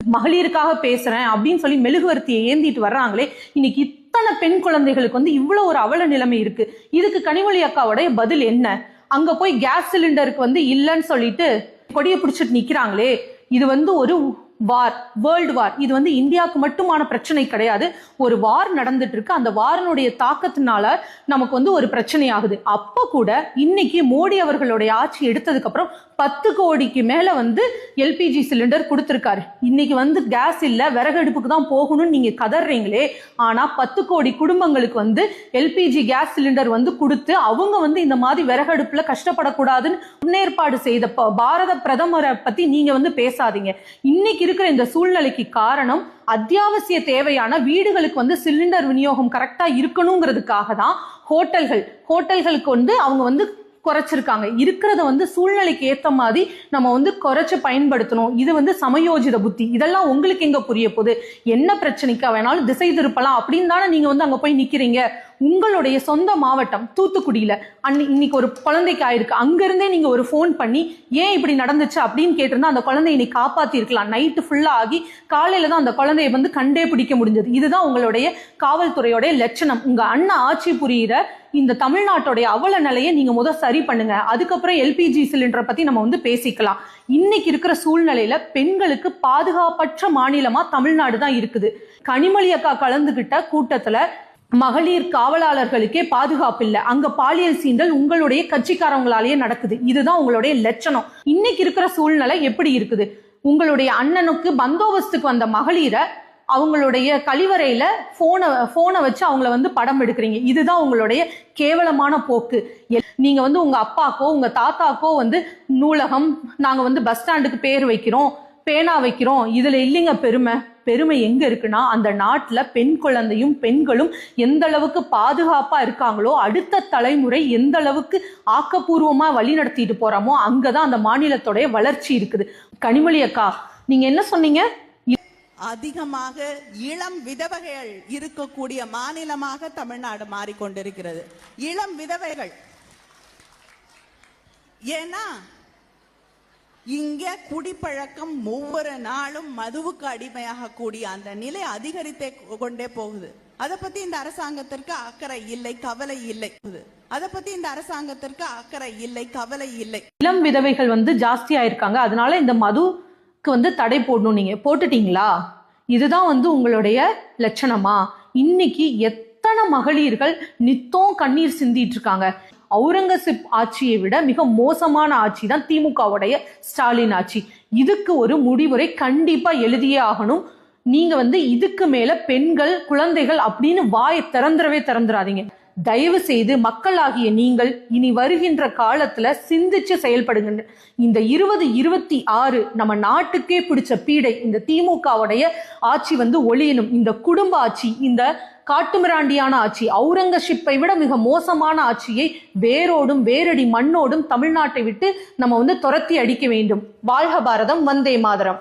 மகளிருக்காக பேசுறேன் அப்படின்னு சொல்லி மெழுகுவர்த்தியை ஏந்திட்டு வர்றாங்களே, இன்னைக்கு இத்தனை பெண் குழந்தைகளுக்கு வந்து இவ்வளவு ஒரு அவல நிலைமை இருக்கு. இதுக்கு கனிமொழி அக்காவோடைய பதில் என்ன? அங்க போய் கேஸ் சிலிண்டருக்கு வந்து இல்லைன்னு சொல்லிட்டு கொடியை பிடிச்சிட்டு நிக்கிறாங்களே, இது வந்து ஒரு வார், வேர்ல்டு வார். இது வந்து இந்தியாவுக்கு மட்டுமான பிரச்சனை கிடையாது. ஒரு வார் நடந்துட்டு இருக்கு. அந்த வாரனுடைய தாக்கத்தினால நமக்கு வந்து ஒரு பிரச்சனை ஆகுது. அப்ப கூட இன்னைக்கு மோடி அவர்களுடைய ஆட்சி எடுத்ததுக்கு அப்புறம் 10 கோடிக்கு மேல வந்து எல்பிஜி சிலிண்டர் கொடுத்திருக்காரு. இன்னைக்கு வந்து கேஸ் இல்ல, விறகடுப்புக்கு தான் போகணும்னு நீங்க கதறீங்களே, ஆனா 10 கோடி குடும்பங்களுக்கு வந்து எல்பிஜி கேஸ் சிலிண்டர் வந்து கொடுத்து அவங்க வந்து இந்த மாதிரி விறகடுப்புல கஷ்டப்படக்கூடாதுன்னு முன்னேற்பாடு செய்த பாரத பிரதமரை பத்தி நீங்க வந்து பேசாதீங்க. இன்னைக்கு இருக்கிற இந்த சூழ்நிலைக்கு காரணம் அத்தியாவசிய தேவையான வீடுகளுக்கு வந்து சிலிண்டர் விநியோகம் கரெக்டா இருக்கணுங்கிறதுக்காக தான் ஹோட்டல்களுக்கு வந்து அவங்க வந்து குறைச்சிருக்காங்க. இருக்கிறத வந்து சூழ்நிலைக்கு ஏத்த மாதிரி நம்ம வந்து குறைச்சு பயன்படுத்தணும். இது வந்து சமயோஜித புத்தி. இதெல்லாம் உங்களுக்கு எங்க புரிய போகுது? என்ன பிரச்சனைக்கா வேணாலும் திசை திருப்பலாம் அப்படின்னு தானே நீங்க வந்து அங்க போய் நிக்கிறீங்க. உங்களுடைய சொந்த மாவட்டம் தூத்துக்குடியில இன்னைக்கு ஒரு குழந்தைக்கு ஆயிருக்கு. அங்கிருந்தே நீங்க ஒரு போன் பண்ணி ஏன் இப்படி நடந்துச்சு அப்படின்னு கேட்டிருந்தா அந்த குழந்தைய இன்னைக்கு காப்பாத்தி இருக்கலாம். நைட்டு ஃபுல்லா ஆகி காலையில தான் அந்த குழந்தைய வந்து கண்டே பிடிக்க முடிஞ்சது. இதுதான் உங்களுடைய காவல்துறையோட லட்சணம். உங்க அண்ணன் ஆட்சி புரியிற இந்த தமிழ்நாட்டோடைய அவல நிலையை நீங்க சரி பண்ணுங்க. அதுக்கப்புறம் எல்பிஜி சிலிண்டரை பத்தி நம்ம வந்து பேசிக்கலாம். இன்னைக்கு இருக்கிற சூழ்நிலையில பெண்களுக்கு பாதுகாப்பற்ற மாநிலமா தமிழ்நாடு தான் இருக்குது. கனிமொழி அக்கா கலந்துகிட்ட கூட்டத்துல மகளிர் காவலாளர்களுக்கே பாதுகாப்பு இல்ல. அங்க பாலியல் சீண்டல் உங்களுடைய கட்சிக்காரங்களாலேயே நடக்குது. இதுதான் உங்களுடைய லட்சணம். இன்னைக்கு இருக்கிற சூழ்நிலை எப்படி இருக்குது? உங்களுடைய அண்ணனுக்கு பந்தோபஸ்துக்கு வந்த மகளிரை அவங்களுடைய கழிவறையில போனை வச்சு அவங்கள வந்து படம் எடுக்கிறீங்க. இதுதான் உங்களுடைய கேவலமான போக்கு. நீங்க வந்து உங்க அப்பாக்கோ உங்க தாத்தாக்கோ வந்து நூலகம், நாங்க வந்து பஸ் ஸ்டாண்டுக்கு பேர் வைக்கிறோம், பேனா வைக்கிறோம், இதுல இல்லைங்க பெருமை எங்க இருக்குன்னா அந்த நாட்டுல பெண் குழந்தையும் பெண்களும் எந்த அளவுக்கு பாதுகாப்பா இருக்காங்களோ, அடுத்த தலைமுறை எந்த அளவுக்கு ஆக்கப்பூர்வமா வழி நடத்திட்டு போறோமோ அங்கதான் அந்த மாநிலத்தோடைய வளர்ச்சி இருக்குது. கனிமொழி அக்கா, நீங்க என்ன சொன்னீங்க? அதிகமாக இளம் விதவைகள் இருக்கக்கூடிய மாநிலமாக தமிழ்நாடு மாறிக்கொண்டிருக்கிறது. இளம் விதவைகள் ஏன்னா இங்க குடிப்பழக்கம் ஒவ்வொரு நாளும் மதுவுக்கு அடிமையாக கூடிய அந்த நிலை அதிகரித்தே கொண்டே போகுது. அதை பத்தி இந்த அரசாங்கத்திற்கு அக்கறை இல்லை, கவலை இல்லை. அதை பத்தி இந்த அரசாங்கத்திற்கு அக்கறை இல்லை, கவலை இல்லை. இளம் விதவைகள் வந்து ஜாஸ்தியா இருக்காங்க. அதனால இந்த மதுக்கு வந்து தடை போடணும். நீங்க போட்டுட்டீங்களா? இதுதான் வந்து உங்களுடைய லட்சணமா? இன்னைக்கு எத்தனை மகளிர்கள் நித்தம் கண்ணீர் சிந்திட்டு இருக்காங்க. அவுரங்கசீப் ஆட்சியை விட மிக மோசமான ஆட்சி தான் திமுகவுடைய ஸ்டாலின் ஆட்சி. இதுக்கு ஒரு முடிவுரை கண்டிப்பா எழுதியே ஆகணும். நீங்க வந்து இதுக்கு மேல பெண்கள் குழந்தைகள் அப்படின்னு வாயை திறந்துராதீங்க. தயவு செய்து மக்களாகிய நீங்கள் இனி வருகின்ற காலத்துல சிந்திச்சு செயல்படுங்க. இந்த 2026 நம்ம நாட்டுக்கே பிடிச்ச பீடை இந்த திமுகவுடைய ஆட்சி வந்து ஒழியணும். இந்த குடும்ப ஆட்சி, இந்த காட்டுமிராண்டியான ஆட்சி, அவுரங்கசீப்பை விட மிக மோசமான ஆட்சியை வேரோடும் வேரடி மண்ணோடும் தமிழ்நாட்டை விட்டு நம்ம வந்து துரத்தி அடிக்க வேண்டும். வாழ்க பாரதம், வந்தே மாதரம்.